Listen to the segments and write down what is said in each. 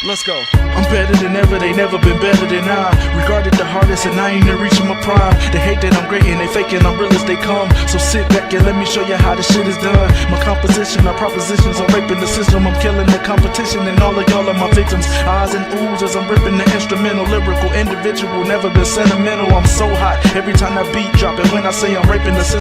Let's go. I'm better than ever, they never been better than I. Regarded the hardest and I ain't even reaching my prime. They hate that I'm great and they faking I'm real as they come. So sit back and let me show you how this shit is done. My composition, my propositions, I'm raping the system. I'm killing the competition and all of y'all are my victims. Eyes and oohs as I'm ripping the instrumental. Lyrical, individual, never been sentimental. I'm so hot every time that beat drop. And when I say I'm raping the system,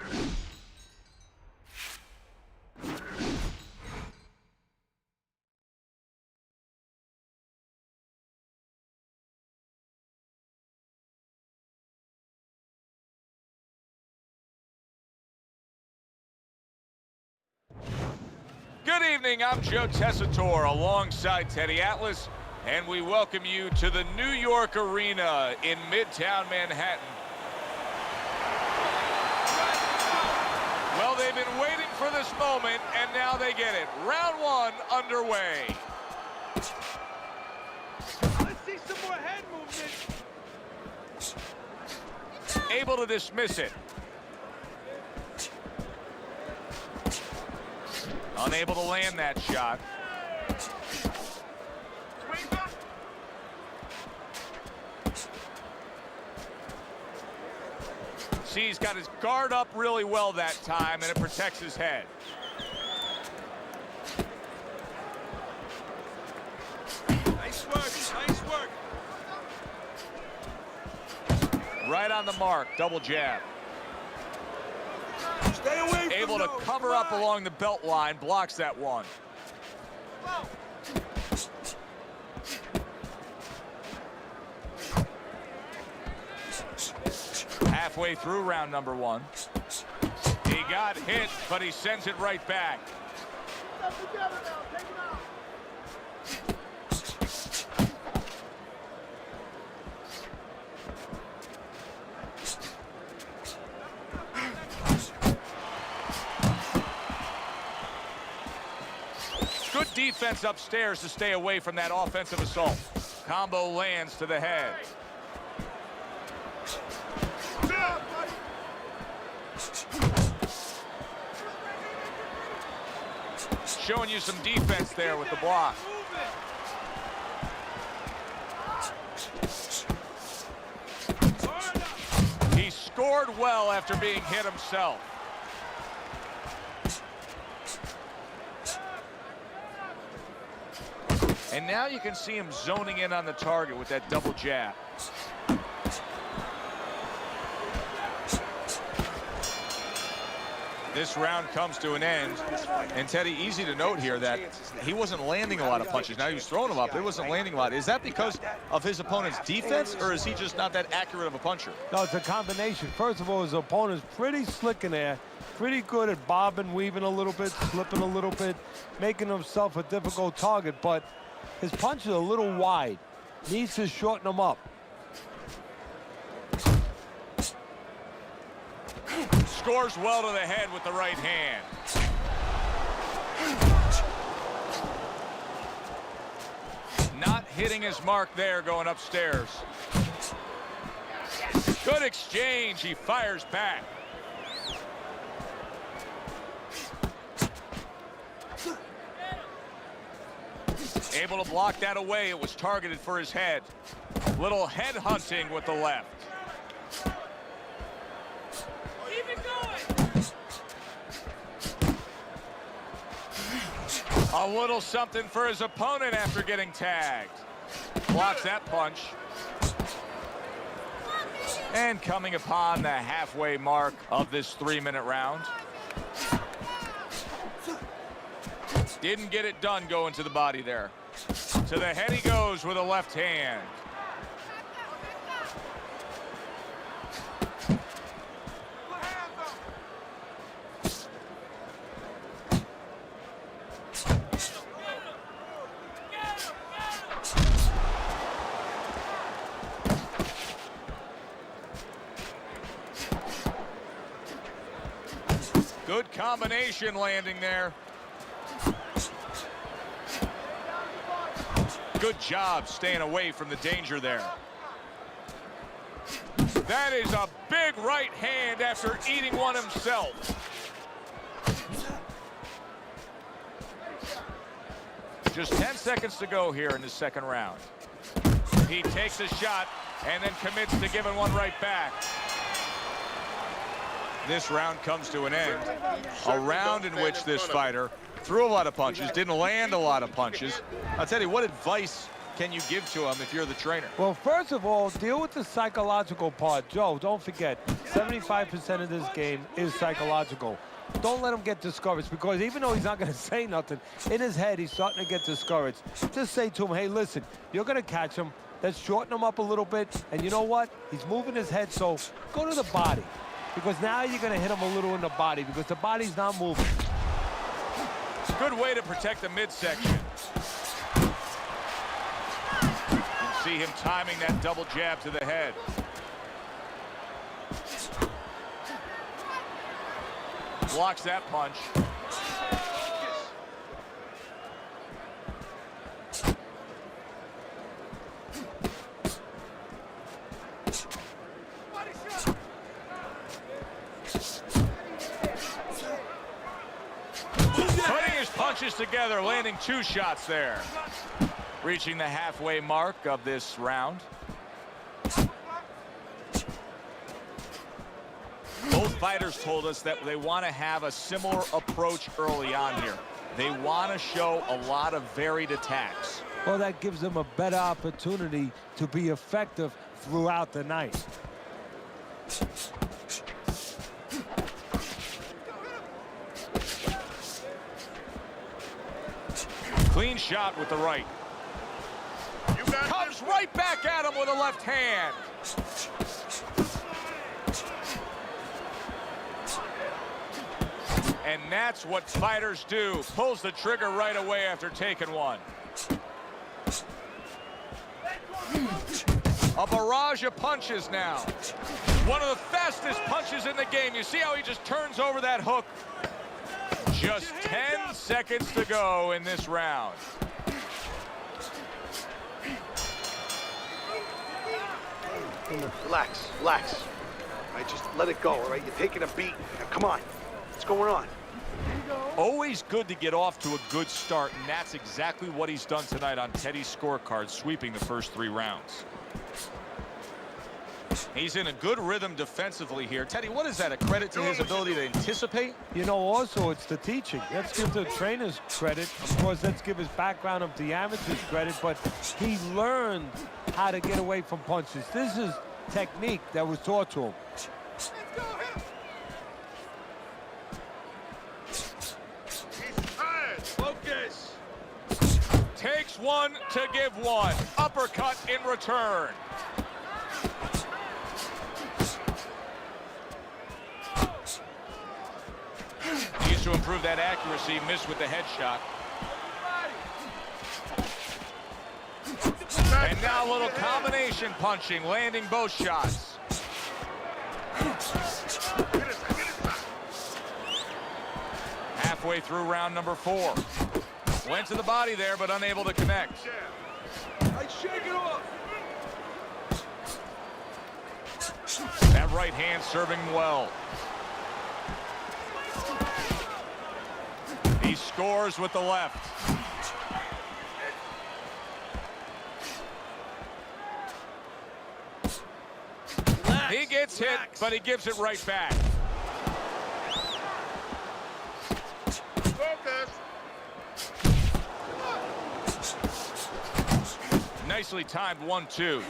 Good evening, I'm Joe Tessitore alongside Teddy Atlas, and we welcome you to the New York Arena in Midtown Manhattan. Well, they've been waiting for this moment, and now they get it. Round one underway. Let's see some more head movement. Able to dismiss it. Unable to land that shot. See, he's got his guard up really well that time, and it protects his head. Nice work, nice work. Right on the mark, double jab. Stay away from Able to those. cover up along the belt line, blocks that one. Halfway through round number one. He got hit, but he sends it right back. Good defense upstairs to stay away from that offensive assault. Combo lands to the head. Showing you some defense there with the block. He scored well after being hit himself. And now you can see him zoning in on the target with that double jab. This round comes to an end. And Teddy, easy to note here that he wasn't landing a lot of punches. Now he was throwing them up, but he wasn't landing a lot. Is that because of his opponent's defense, or is he just not that accurate of a puncher? No, it's a combination. First of all, his opponent's pretty slick in there, pretty good at bobbing, weaving a little bit, slipping a little bit, making himself a difficult target, but his punch is a little wide. Needs to shorten them up. Scores well to the head with the right hand. Not hitting his mark there going upstairs. Good exchange. He fires back. Able to block that away. It was targeted for his head. Little head hunting with the left. Keep it going. A little something for his opponent after getting tagged. Blocks that punch. And coming upon the halfway mark of this 3-minute round. Didn't get it done going to the body there. To the head he goes with a left hand. Good combination landing there. Good job staying away from the danger there. That is a big right hand after eating one himself. Just 10 seconds to go here in the second round. He takes a shot and then commits to giving one right back. This round comes to an end. A round in which this fighter threw a lot of punches, didn't land a lot of punches. I'll tell you, what advice can you give to him if you're the trainer? Well, first of all, deal with the psychological part. Joe, don't forget, 75% of this game is psychological. Don't let him get discouraged, because even though he's not going to say nothing, in his head, he's starting to get discouraged. Just say to him, hey, listen, you're going to catch him. Let's shorten him up a little bit. And you know what? He's moving his head, so go to the body. Because now you're going to hit him a little in the body, because the body's not moving. Good way to protect the midsection. You can see him timing that double jab to the head. Blocks that punch. Putting his punches together, landing 2 shots there. Reaching the halfway mark of this round. Both fighters told us that they want to have a similar approach early on here. They want to show a lot of varied attacks. Well, that gives them a better opportunity to be effective throughout the night. Clean shot with the right. Comes right back at him with a left hand. And that's what fighters do. Pulls the trigger right away after taking one. A barrage of punches now. One of the fastest punches in the game. You see how he just turns over that hook? Just 10 seconds to go in this round. Relax, relax. All right, just let it go, all right? You're taking a beat. Now, come on. What's going on? Always good to get off to a good start, and that's exactly what he's done tonight on Teddy's scorecard, sweeping the first 3 rounds. He's in a good rhythm defensively here. Teddy, what is that, a credit to his ability to anticipate? You know, also, it's the teaching. Let's give the trainers credit. Of course, let's give his background of the amateurs credit, but he learned how to get away from punches. This is technique that was taught to him. Focus. Takes one to give one. Uppercut in return. Needs to improve that accuracy. Missed with the headshot. And now a little combination punching, landing both shots. Halfway through round number 4. Went to the body there, but unable to connect. I shake it off. That right hand serving him well. He scores with the left. He gets hit, but he gives it right back. Focus. Nicely timed 1-2.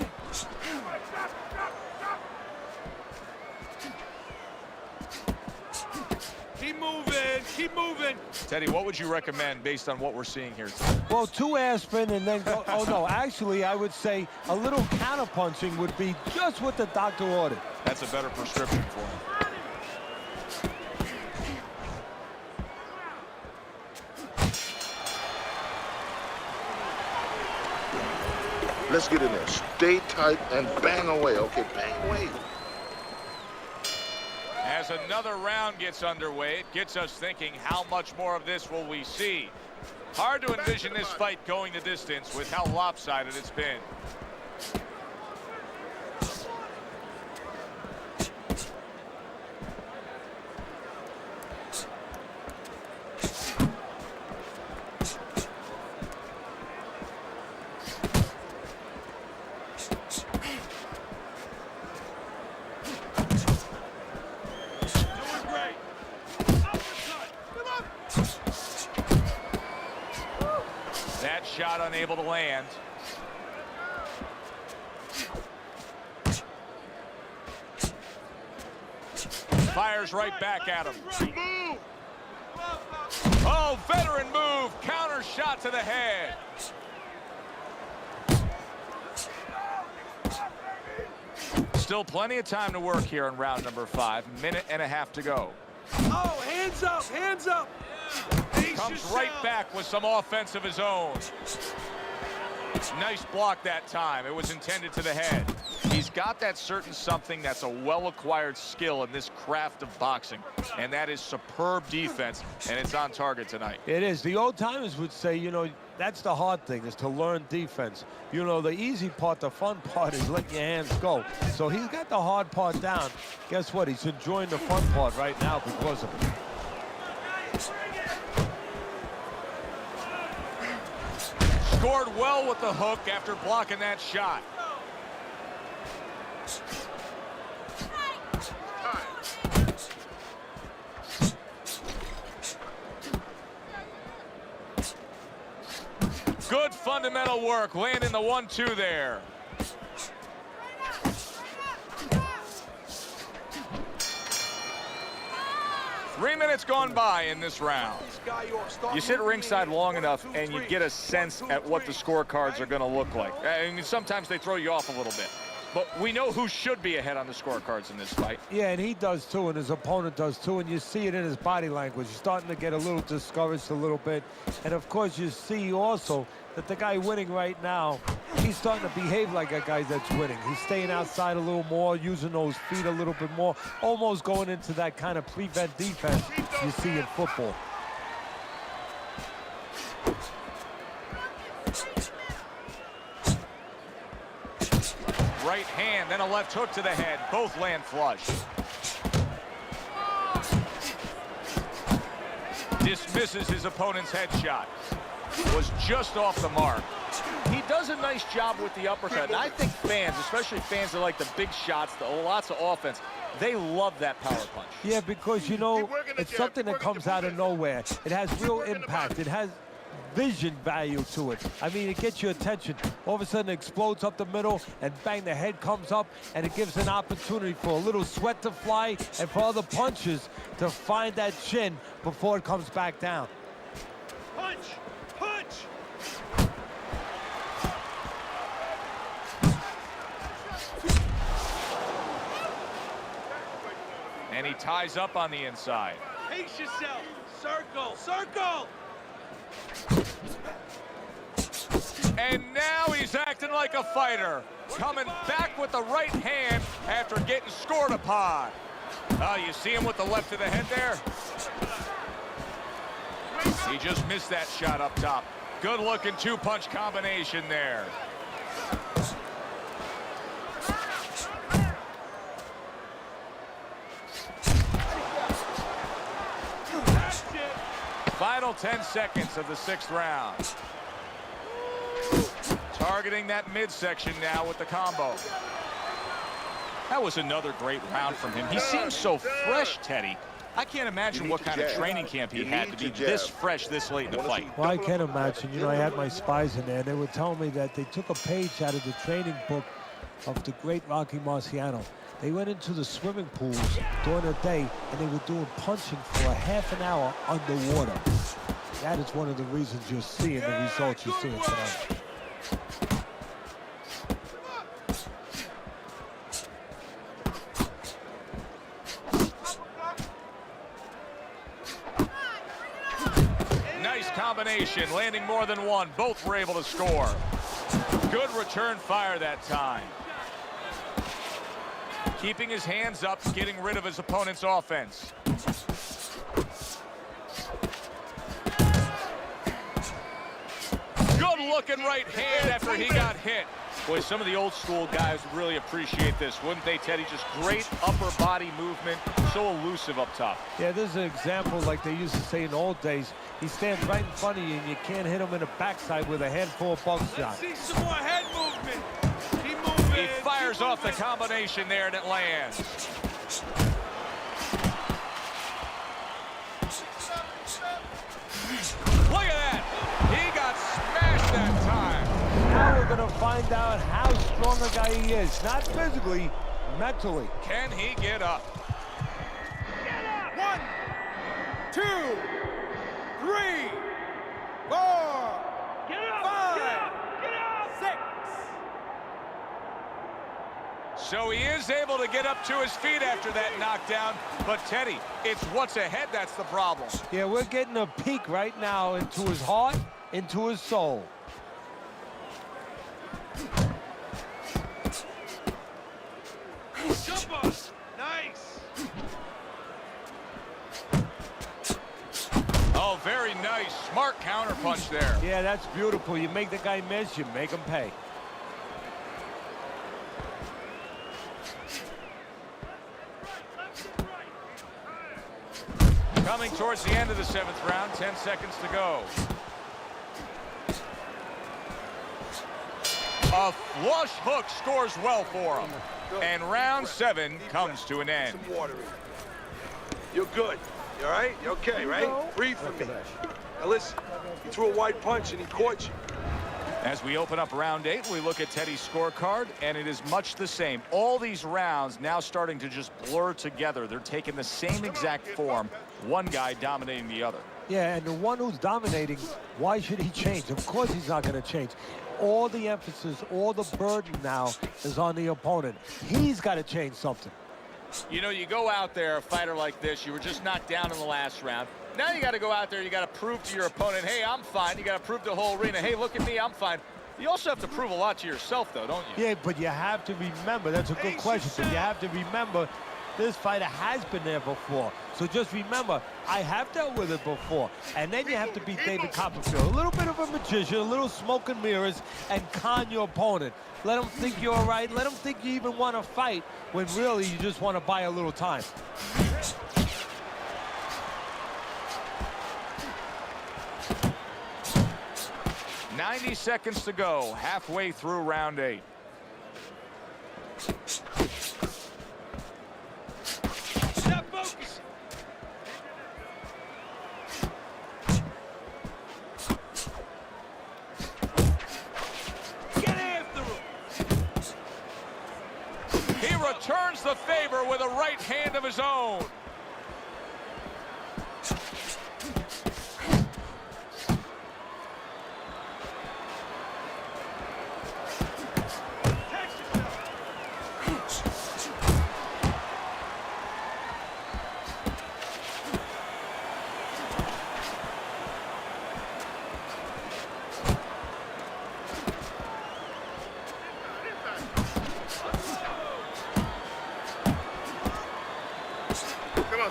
Keep moving. Keep moving. Teddy, what would you recommend based on what we're seeing here? Well, 2 aspirin and then go. Oh, no, actually, I would say a little counterpunching would be just what the doctor ordered. That's a better prescription for him. Let's get in there. Stay tight and bang away. Okay, bang away. As another round gets underway, it gets us thinking, how much more of this will we see? Hard to envision this fight going the distance with how lopsided it's been. That shot unable to land. Fires right back at him. Oh, veteran move. Counter shot to the head. Still plenty of time to work here in round number 5. Minute and a half to go. Oh, hands up, hands up. Comes right back with some offense of his own. Nice block that time. It was intended to the head. He's got that certain something that's a well-acquired skill in this craft of boxing, and that is superb defense, and it's on target tonight. It is. The old timers would say, you know, that's the hard thing, is to learn defense. You know, the easy part, the fun part is letting your hands go. So he's got the hard part down. Guess what? He's enjoying the fun part right now because of it. Scored well with the hook after blocking that shot. Good fundamental work, landing the 1-2 there. Three minutes gone by in this round. You sit ringside long enough and you get a sense at what the scorecards are going to look like. I mean, sometimes they throw you off a little bit. But we know who should be ahead on the scorecards in this fight. Yeah, and he does too, and his opponent does too, and you see it in his body language. He's starting to get a little discouraged a little bit. And of course, you see also that the guy winning right now, he's starting to behave like a guy that's winning. He's staying outside a little more, using those feet a little bit more, almost going into that kind of prevent defense you see in football. Right hand, then a left hook to the head. Both land flush. Dismisses his opponent's headshot. Was just off the mark. He does a nice job with the uppercut. And I think fans, especially fans that like the big shots, lots of offense, they love that power punch. Yeah, because, you know, it's something that comes out of nowhere. It has real impact. It has vision value to it. I mean, it gets your attention. All of a sudden, it explodes up the middle, and bang, the head comes up, and it gives an opportunity for a little sweat to fly and for other punches to find that chin before it comes back down. Punch! Punch! And he ties up on the inside. Pace yourself! Circle! Circle! And now he's acting like a fighter. Coming back with the right hand after getting scored upon. Oh, you see him with the left to the head there? He just missed that shot up top. Good looking two-punch combination there. Final 10 seconds of the 6th round. Targeting that midsection now with the combo. That was another great round from him. He seems so fresh, Teddy. I can't imagine what kind of training camp he had to be this fresh this late in the fight. Well, I can imagine. You know, I had my spies in there, and they were telling me that they took a page out of the training book of the great Rocky Marciano. They went into the swimming pools during the day, and they were doing punching for a half an hour underwater. That is one of the reasons you're seeing the results you're seeing tonight. Nice combination, landing more than one. Both were able to score. Good return fire that time. Keeping his hands up, getting rid of his opponent's offense. Good looking right hand after he got hit. Boy, some of the old school guys would really appreciate this, wouldn't they, Teddy? Just great upper body movement, so elusive up top. Yeah, this is an example like they used to say in the old days. He stands right in front of you and you can't hit him in the backside with a handful of buckshot. See some more head movement. He fires off the combination there and it lands. Look at that. He got smashed find out how strong a guy he is. Not physically, mentally. Can he get up? 1, 2, 3, 4. Get up! 5, get up! 6. So he is able to get up to his feet after that knockdown. But Teddy, it's what's ahead that's the problem. Yeah, we're getting a peek right now into his heart, into his soul. Jump on! Nice! Oh, very nice. Smart counterpunch there. Yeah, that's beautiful. You make the guy miss, you make him pay. Coming towards the end of the 7th round, 10 seconds to go. A flush hook scores well for him. And round 7 comes to an end. Some water in. You're good. You all right? You okay, right? Breathe for me. Now listen, he threw a wide punch and he caught you. As we open up round 8, we look at Teddy's scorecard, and it is much the same. All these rounds now starting to just blur together. They're taking the same exact form, one guy dominating the other. Yeah, and the one who's dominating, why should he change? Of course he's not going to change. All the emphasis, all the burden now is on the opponent. He's got to change something. You know, you go out there, a fighter like this, you were just knocked down in the last round. Now you got to go out there, you got to prove to your opponent, hey, I'm fine. You got to prove to the whole arena, hey, look at me, I'm fine. You also have to prove a lot to yourself, though, don't you? Yeah, but you have to remember, that's a good question, but you have to remember this fighter has been there before. So just remember, I have dealt with it before. And then you have to be David Copperfield. A little bit of a magician, a little smoke and mirrors, and con your opponent. Let him think you're all right. Let him think you even want to fight when really you just want to buy a little time. "90 seconds to go, halfway through round 8. Stop focus! Get after him! He returns the favor with a right hand of his own.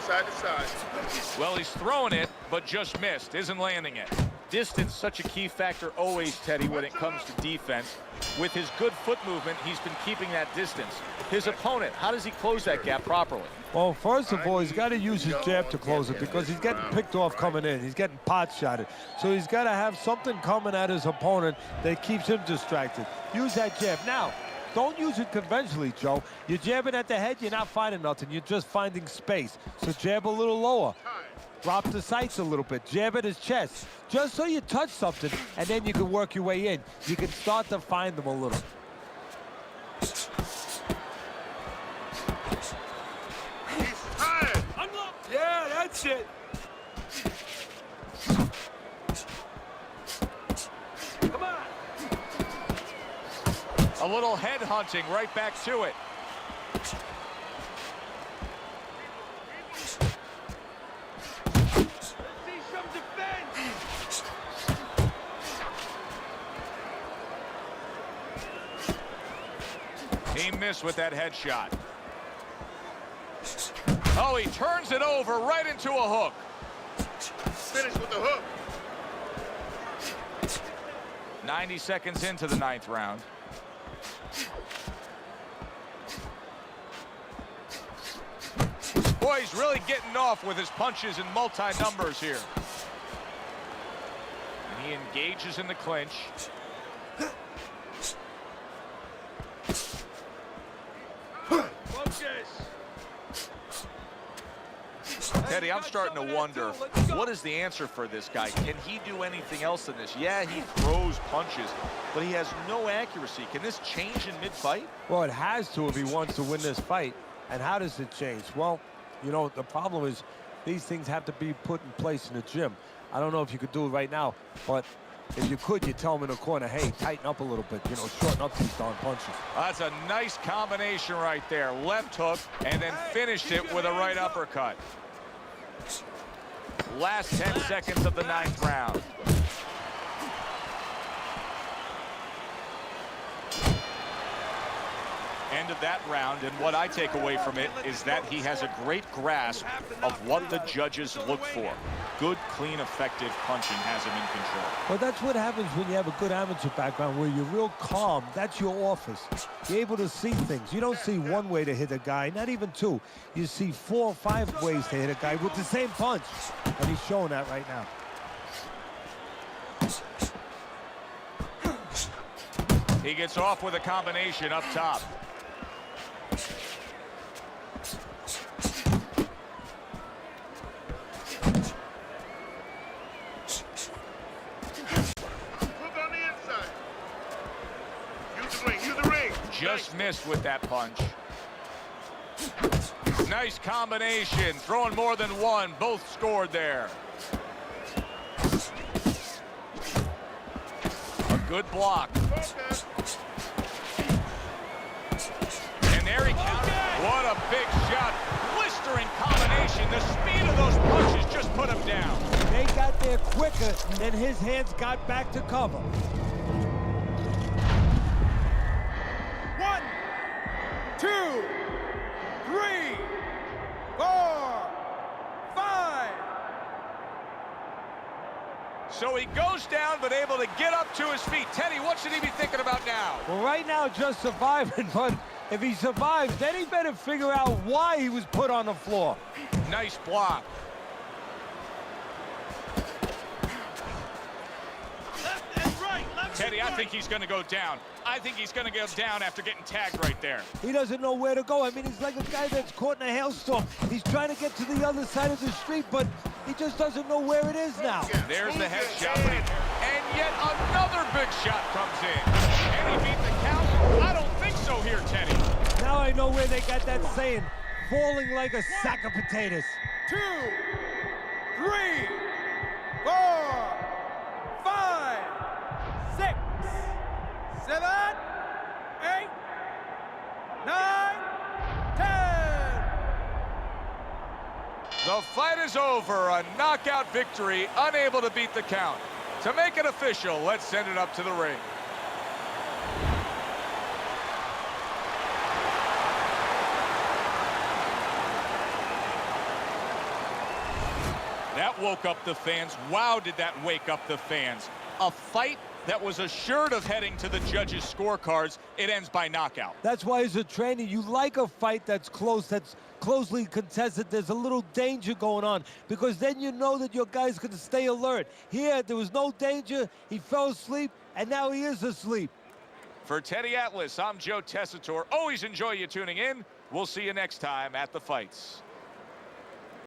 Side to side. Well, he's throwing it, but just missed. Isn't landing it. Distance, such a key factor always, Teddy, when it comes to defense. With his good foot movement, he's been keeping that distance. His opponent, how does he close that gap properly? Well, first of all, he's got to use his jab to close it because he's getting picked off coming in. He's getting pot shotted. So he's got to have something coming at his opponent that keeps him distracted. Use that jab. Now, don't use it conventionally, Joe. You're jabbing at the head, you're not finding nothing. You're just finding space. So jab a little lower. Drop the sights a little bit. Jab at his chest. Just so you touch something, and then you can work your way in. You can start to find them a little. He's tired. Unlock! Yeah, that's it! Come on! A little head hunting right back to it. See some defense! He missed with that headshot. Oh, he turns it over right into a hook. Finish with the hook. 90 seconds into the 9th round. Boy, he's really getting off with his punches and multi-numbers here. And he engages in the clinch. Focus! Teddy, I'm starting to wonder, what is the answer for this guy? Can he do anything else than this? Yeah, he throws punches, but he has no accuracy. Can this change in mid-fight? Well, it has to if he wants to win this fight. And how does it change? Well, you know, the problem is these things have to be put in place in the gym. I don't know if you could do it right now, but if you could, you tell him in the corner, hey, tighten up a little bit, you know, shorten up these darn punches. That's a nice combination right there. Left hook, and then finished it with a right uppercut. Last 10 seconds of the 9th round. End of that round, and what I take away from it is that he has a great grasp of what the judges look for. Good, clean, effective punching has him in control. Well, that's what happens when you have a good amateur background where you're real calm. That's your office. You're able to see things. You don't see one way to hit a guy, not even two. You see 4 or 5 ways to hit a guy with the same punch. And he's showing that right now. He gets off with a combination up top. Just missed with that punch. Nice combination, throwing more than one. Both scored there. A good block. And there he countered. What a big shot. Blistering combination. The speed of those punches just put him down. They got there quicker than his hands got back to cover. 1, 2, 3, 4, 5. So he goes down, but able to get up to his feet. Teddy, what should he be thinking about now? Well, right now, just surviving, but if he survives, then he better figure out why he was put on the floor. Nice block. Left and right, left Teddy, and I right. think he's going to go down. I think he's going to go down after getting tagged right there. He doesn't know where to go. I mean, he's like a guy that's caught in a hailstorm. He's trying to get to the other side of the street, but he just doesn't know where it is now. There's the headshot. And yet another big shot comes in. And he beat the count? I don't think so here, Teddy. Now I know where they got that saying, falling like a sack of potatoes. 2, 3, 4, 5, 6, 7, 8, 9, 10. The fight is over. A knockout victory, unable to beat the count. To make it official, let's send it up to the ring. That woke up the fans. Wow, did that wake up the fans. A fight that was assured of heading to the judges' scorecards. It ends by knockout. That's why as a trainer, you like a fight that's close, that's closely contested. There's a little danger going on because then you know that your guy's going to stay alert. Here, there was no danger. He fell asleep, and now he is asleep. For Teddy Atlas, I'm Joe Tessitore. Always enjoy you tuning in. We'll see you next time at the fights.